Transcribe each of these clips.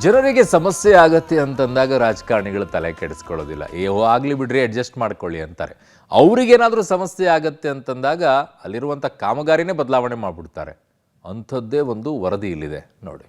ಜನರಿಗೆ ಸಮಸ್ಯೆ ಆಗತ್ತೆ ಅಂತಂದಾಗ ರಾಜಕಾರಣಿಗಳು ತಲೆ ಕೆಡಿಸ್ಕೊಳ್ಳೋದಿಲ್ಲ. ಆಗ್ಲಿ ಬಿಡ್ರಿ, ಅಡ್ಜಸ್ಟ್ ಮಾಡ್ಕೊಳ್ಳಿ ಅಂತಾರೆ. ಅವ್ರಿಗೇನಾದರೂ ಸಮಸ್ಯೆ ಆಗತ್ತೆ ಅಂತಂದಾಗ ಅಲ್ಲಿರುವಂಥ ಕಾಮಗಾರಿನೇ ಬದಲಾವಣೆ ಮಾಡಿಬಿಡ್ತಾರೆ. ಅಂಥದ್ದೇ ಒಂದು ವರದಿ ಇಲ್ಲಿದೆ ನೋಡಿ.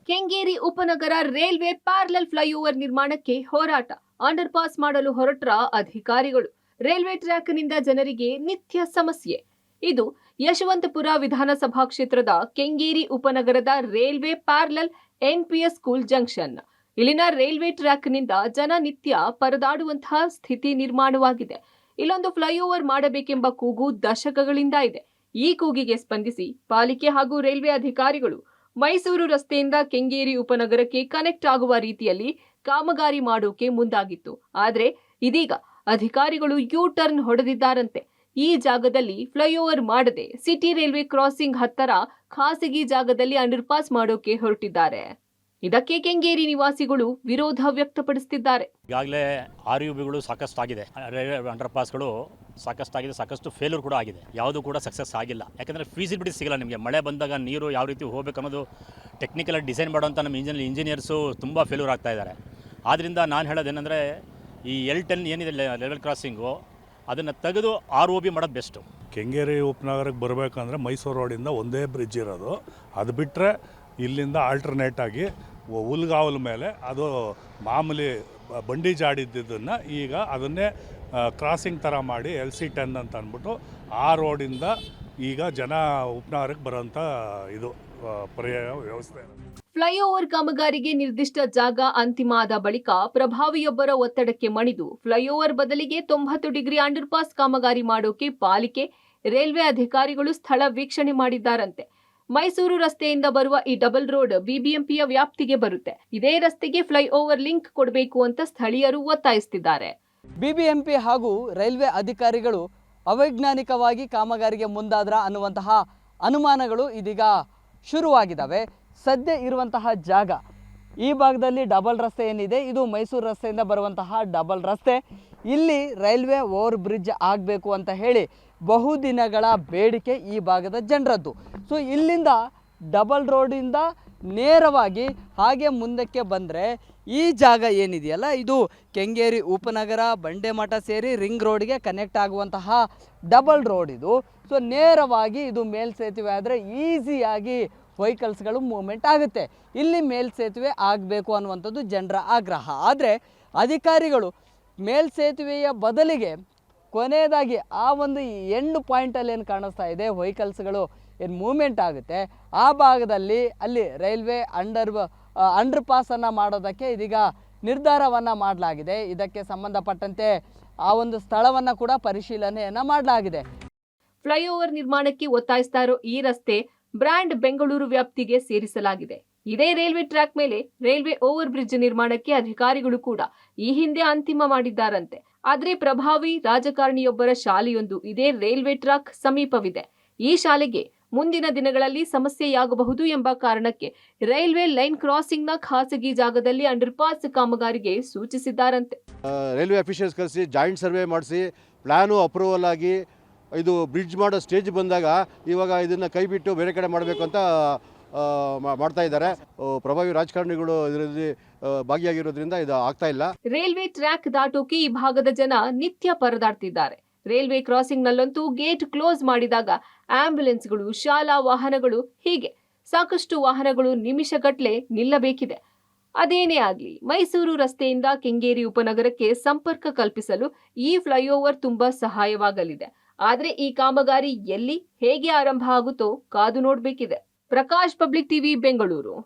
ಕೆಂಗೇರಿ ಉಪನಗರ ರೈಲ್ವೆ ಪ್ಯಾರಲಲ್ ಫ್ಲೈಓವರ್ ನಿರ್ಮಾಣಕ್ಕೆ ಹೋರಾಟ. ಅಂಡರ್ ಪಾಸ್ ಮಾಡಲು ಹೊರಟ ಅಧಿಕಾರಿಗಳು. ರೈಲ್ವೆ ಟ್ರ್ಯಾಕ್ನಿಂದ ಜನರಿಗೆ ನಿತ್ಯ ಸಮಸ್ಯೆ. ಇದು ಯಶವಂತಪುರ ವಿಧಾನಸಭಾ ಕ್ಷೇತ್ರದ ಕೆಂಗೇರಿ ಉಪನಗರದ railway parallel NPS school junction. ಇಲ್ಲಿನ ರೈಲ್ವೆ ಟ್ರ್ಯಾಕ್ನಿಂದ ಜನ ನಿತ್ಯ ಪರದಾಡುವಂತಹ ಸ್ಥಿತಿ ನಿರ್ಮಾಣವಾಗಿದೆ. ಇಲ್ಲೊಂದು ಫ್ಲೈಓವರ್ ಮಾಡಬೇಕೆಂಬ ಕೂಗು ದಶಕಗಳಿಂದ ಇದೆ. ಈ ಕೂಗಿಗೆ ಸ್ಪಂದಿಸಿ ಪಾಲಿಕೆ ಹಾಗೂ ರೈಲ್ವೆ ಅಧಿಕಾರಿಗಳು ಮೈಸೂರು ರಸ್ತೆಯಿಂದ ಕೆಂಗೇರಿ ಉಪನಗರಕ್ಕೆ ಕನೆಕ್ಟ್ ಆಗುವ ರೀತಿಯಲ್ಲಿ ಕಾಮಗಾರಿ ಮಾಡೋಕೆ ಮುಂದಾಗಿತ್ತು. ಆದರೆ ಇದೀಗ ಅಧಿಕಾರಿಗಳು ಯೂ ಟರ್ನ್ ಹೊಡೆದಿದ್ದಾರಂತೆ. ಈ ಜಾಗದಲ್ಲಿ ಫ್ಲೈಓವರ್ ಮಾಡದೆ ಸಿಟಿ ರೈಲ್ವೆ ಕ್ರಾಸಿಂಗ್ ಹತ್ತರ ಖಾಸಗಿ ಜಾಗದಲ್ಲಿ ಅಂಡರ್ ಪಾಸ್ ಮಾಡೋಕೆ ಹೊರಟಿದ್ದಾರೆ. ಇದಕ್ಕೆ ಕೆಂಗೇರಿ ನಿವಾಸಿಗಳು ವಿರೋಧ ವ್ಯಕ್ತಪಡಿಸುತ್ತಿದ್ದಾರೆ. ಈಗಾಗಲೇ RUBಗಳು ಸಾಕಷ್ಟಾಗಿದೆ, ಅಂಡರ್ ಪಾಸ್ಗಳು ಸಾಕಷ್ಟಾಗಿದೆ, ಸಾಕಷ್ಟು ಫೇಲ್ಯೂರ್ ಕೂಡ ಆಗಿದೆ. ಯಾವುದು ಕೂಡ ಸಕ್ಸಸ್ ಆಗಿಲ್ಲ. ಯಾಕಂದರೆ ಫೀಸಿಬಿಲಿಟಿ ಸಿಗಲ್ಲ. ನಿಮಗೆ ಮಳೆ ಬಂದಾಗ ನೀರು ಯಾವ ರೀತಿ ಹೋಗಬೇಕು ಅನ್ನೋದು ಟೆಕ್ನಿಕಲಾಗಿ ಡಿಸೈನ್ ಮಾಡೋಂಥ ನಮ್ಮ ಇಂಜಿನಿಯರ್ಸು ತುಂಬ ಫೇಲ್ಯೂರ್ ಆಗ್ತಾ ಇದ್ದಾರೆ. ಆದ್ದರಿಂದ ನಾನು ಹೇಳೋದೇನೆಂದರೆ ಈ L10 ಏನಿದೆ ಲೆವೆಲ್ ಕ್ರಾಸಿಂಗು, ಅದನ್ನು ತೆಗೆದು ROB ಮಾಡೋದು ಬೆಸ್ಟು. ಕೆಂಗೇರಿ ಉಪನಗರಕ್ಕೆ ಬರಬೇಕಂದ್ರೆ ಮೈಸೂರು ರೋಡಿಂದ ಒಂದೇ ಬ್ರಿಡ್ಜ್ ಇರೋದು. ಅದು ಬಿಟ್ಟರೆ ಇಲ್ಲಿಂದ ಆಲ್ಟರ್ನೇಟ್ ಆಗಿ ಹುಲ್ಗಾವಲ ಮೇಲೆ ಅದು ಮಾಮೂಲಿ ಬಂಡಿ ಜಾಡಿದ್ದನ್ನು ಈಗ ಅದನ್ನೇ ಕ್ರಾಸಿಂಗ್ ಥರ ಮಾಡಿ LC10 ಅಂತ ಅಂದ್ಬಿಟ್ಟು ಆ ರೋಡಿಂದ ಈಗ ಜನ ಉಪನಗರಕ್ಕೆ ಬರೋಂಥ ಇದು ಪರ್ಯಾಯ ವ್ಯವಸ್ಥೆ. ಫ್ಲೈಓವರ್ ಕಾಮಗಾರಿಗೆ ನಿರ್ದಿಷ್ಟ ಜಾಗ ಅಂತಿಮ ಆದ ಬಳಿಕ ಪ್ರಭಾವಿಯೊಬ್ಬರ ಒತ್ತಡಕ್ಕೆ ಮಣಿದು ಫ್ಲೈಓವರ್ ಬದಲಿಗೆ 90 ಡಿಗ್ರಿ ಅಂಡರ್ ಪಾಸ್ ಕಾಮಗಾರಿ ಮಾಡೋಕೆ ಪಾಲಿಕೆ, ರೈಲ್ವೆ ಅಧಿಕಾರಿಗಳು ಸ್ಥಳ ವೀಕ್ಷಣೆ ಮಾಡಿದ್ದಾರಂತೆ. ಮೈಸೂರು ರಸ್ತೆಯಿಂದ ಬರುವ ಈ ಡಬಲ್ ರೋಡ್ ಬಿಬಿಎಂಪಿಯ ವ್ಯಾಪ್ತಿಗೆ ಬರುತ್ತೆ. ಇದೇ ರಸ್ತೆಗೆ ಫ್ಲೈಓವರ್ ಲಿಂಕ್ ಕೊಡಬೇಕು ಅಂತ ಸ್ಥಳೀಯರು ಒತ್ತಾಯಿಸುತ್ತಿದ್ದಾರೆ. ಬಿಬಿಎಂಪಿ ಹಾಗೂ ರೈಲ್ವೆ ಅಧಿಕಾರಿಗಳು ಅವೈಜ್ಞಾನಿಕವಾಗಿ ಕಾಮಗಾರಿಗೆ ಮುಂದಾದ್ರ ಅನ್ನುವಂತಹ ಅನುಮಾನಗಳು ಇದೀಗ ಶುರುವಾಗಿದ್ದಾವೆ. ಸದ್ಯ ಇರುವಂತಹ ಜಾಗ ಈ ಭಾಗದಲ್ಲಿ ಡಬಲ್ ರಸ್ತೆ ಏನಿದೆ, ಇದು ಮೈಸೂರು ರಸ್ತೆಯಿಂದ ಬರುವಂತಹ ಡಬಲ್ ರಸ್ತೆ. ಇಲ್ಲಿ ರೈಲ್ವೆ ಓವರ್ ಬ್ರಿಡ್ಜ್ ಆಗಬೇಕು ಅಂತ ಹೇಳಿ ಬಹುದಿನಗಳ ಬೇಡಿಕೆ ಈ ಭಾಗದ ಜನರದ್ದು. ಸೊ ಇಲ್ಲಿಂದ ಡಬಲ್ ರೋಡಿಂದ ನೇರವಾಗಿ ಹಾಗೆ ಮುಂದಕ್ಕೆ ಬಂದರೆ ಈ ಜಾಗ ಏನಿದೆಯಲ್ಲ, ಇದು ಕೆಂಗೇರಿ ಉಪನಗರ ಬಂಡೆಮಠ ಸೇರಿ ರಿಂಗ್ ರೋಡ್ಗೆ ಕನೆಕ್ಟ್ ಆಗುವಂತಹ ಡಬಲ್ ರೋಡ್ ಇದು. ಸೊ ನೇರವಾಗಿ ಇದು ಮೇಲ್ಸೇತುವೆ ಆದರೆ ಈಸಿಯಾಗಿ ವೆಹಿಕಲ್ಸ್ಗಳು ಮೂವ್ಮೆಂಟ್ ಆಗುತ್ತೆ. ಇಲ್ಲಿ ಮೇಲ್ಸೇತುವೆ ಆಗಬೇಕು ಅನ್ನುವಂಥದ್ದು ಜನರ ಆಗ್ರಹ. ಆದರೆ ಅಧಿಕಾರಿಗಳು ಮೇಲ್ಸೇತುವೆಯ ಬದಲಿಗೆ ಕೊನೆಯದಾಗಿ ಆ ಒಂದು ಎಂಡ್ ಪಾಯಿಂಟಲ್ಲಿ ಏನು ಕಾಣಿಸ್ತಾ ಇದೆ, ವೆಹಿಕಲ್ಸ್ಗಳು ಏನು ಮೂವ್ಮೆಂಟ್ ಆಗುತ್ತೆ ಆ ಭಾಗದಲ್ಲಿ ಅಲ್ಲಿ ರೈಲ್ವೆ ಅಂಡರ್ ಪಾಸನ್ನು ಮಾಡೋದಕ್ಕೆ ಇದೀಗ ನಿರ್ಧಾರವನ್ನು ಮಾಡಲಾಗಿದೆ. ಇದಕ್ಕೆ ಸಂಬಂಧಪಟ್ಟಂತೆ ಆ ಒಂದು ಸ್ಥಳವನ್ನು ಕೂಡ ಪರಿಶೀಲನೆಯನ್ನು ಮಾಡಲಾಗಿದೆ. ಫ್ಲೈಓವರ್ ನಿರ್ಮಾಣಕ್ಕೆ ಒತ್ತಾಯಿಸ್ತಾ ಇರೋ ಈ ರಸ್ತೆ ಬ್ರ್ಯಾಂಡ್ ಬೆಂಗಳೂರು ವ್ಯಾಪ್ತಿಗೆ ಸೇರಿಸಲಾಗಿದೆ. ಇದೇ ರೈಲ್ವೆ ಟ್ರ್ಯಾಕ್ ಮೇಲೆ ರೈಲ್ವೆ ಓವರ್ ಬ್ರಿಡ್ಜ್ ನಿರ್ಮಾಣಕ್ಕೆ ಅಧಿಕಾರಿಗಳು ಕೂಡ ಈ ಹಿಂದೆ ಅಂತಿಮ ಮಾಡಿದ್ದಾರಂತೆ. ಆದ್ರೆ ಪ್ರಭಾವಿ ರಾಜಕಾರಣಿಯೊಬ್ಬರ ಶಾಲೆಯೊಂದು ಇದೇ ರೈಲ್ವೆ ಟ್ರ್ಯಾಕ್ ಸಮೀಪವಿದೆ. ಈ ಶಾಲೆಗೆ ಮುಂದಿನ ದಿನಗಳಲ್ಲಿ ಸಮಸ್ಯೆಯಾಗಬಹುದು ಎಂಬ ಕಾರಣಕ್ಕೆ ರೈಲ್ವೆ ಲೈನ್ ಕ್ರಾಸಿಂಗ್ ನ ಖಾಸಗಿ ಜಾಗದಲ್ಲಿ ಅಂಡರ್ ಪಾಸ್ ಕಾಮಗಾರಿಗೆ ಸೂಚಿಸಿದ್ದಾರಂತೆ. ರೈಲ್ವೆ ಅಫಿಷಿಯಲ್ಸ್ ಕರೆಸಿ ಜಾಯಿಂಟ್ ಸರ್ವೆ ಮಾಡಿಸಿ ಪ್ಲಾನು ಅಪ್ರೂವಲ್ ಆಗಿ ಇದು ಬ್ರಿಡ್ಜ್ ಮಾಡೋ ಸ್ಟೇಜ್ ಬಂದಾಗ ಇವಾಗ ಇದನ್ನು ಕೈ ಬಿಟ್ಟು ಬೇರೆ ಕಡೆ ಮಾಡಬೇಕು ಅಂತ ಮಾಡ್ತಾ ಇದ್ದಾರೆ. ಪ್ರಭಾವಿ ರಾಜಕಾರಣಿಗಳು ಇದರಲ್ಲಿ ಭಾಗಿಯಾಗಿರೋದ್ರಿಂದ ಇದು ಆಗ್ತಾ ಇಲ್ಲ. ರೈಲ್ವೆ ಟ್ರ್ಯಾಕ್ ದಾಟೋಕೆ ಈ ಭಾಗದ ಜನ ನಿತ್ಯ ಪರದಾಡ್ತಿದ್ದಾರೆ. ರೈಲ್ವೆ ಕ್ರಾಸಿಂಗ್ ನಲ್ಲಂತೂ ಗೇಟ್ ಕ್ಲೋಸ್ ಮಾಡಿದಾಗ ಆಂಬ್ಯುಲೆನ್ಸ್ಗಳು, ಶಾಲಾ ವಾಹನಗಳು ಹೀಗೆ ಸಾಕಷ್ಟು ವಾಹನಗಳು ನಿಮಿಷಗಟ್ಟಲೆ ನಿಲ್ಲಬೇಕಿದೆ. ಅದೇನೇ ಆಗಲಿ, ಮೈಸೂರು ರಸ್ತೆಯಿಂದ ಕೆಂಗೇರಿ ಉಪನಗರಕ್ಕೆ ಸಂಪರ್ಕ ಕಲ್ಪಿಸಲು ಈ ಫ್ಲೈಓವರ್ ತುಂಬಾ ಸಹಾಯವಾಗಲಿದೆ. ಆದ್ರೆ ಈ ಕಾಮಗಾರಿ ಎಲ್ಲಿ, ಹೇಗೆ ಆರಂಭ ಆಗುತ್ತೋ ಕಾದು ನೋಡಬೇಕಿದೆ. Prakash, public TV, Bengaluru.